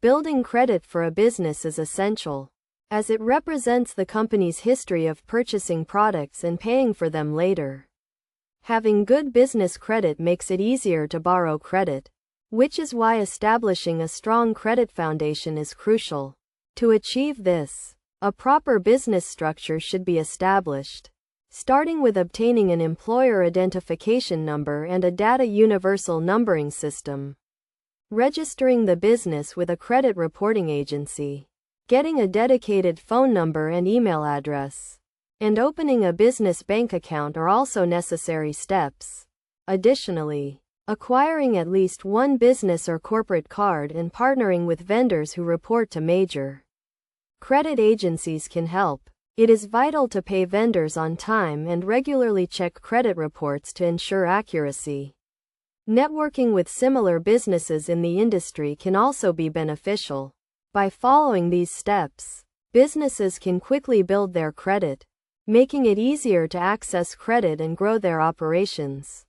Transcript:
Building credit for a business is essential, as it represents the company's history of purchasing products and paying for them later. Having good business credit makes it easier to borrow credit, which is why establishing a strong credit foundation is crucial. To achieve this, a proper business structure should be established, starting with obtaining an employer identification number and a data universal numbering system, registering the business with a credit reporting agency, getting a dedicated phone number and email address, and opening a business bank account are also necessary steps. Additionally, acquiring at least one business or corporate card and partnering with vendors who report to major credit agencies can help. It is vital to pay vendors on time and regularly check credit reports to ensure accuracy. Networking with similar businesses in the industry can also be beneficial. By following these steps, businesses can quickly build their credit, making it easier to access credit and grow their operations.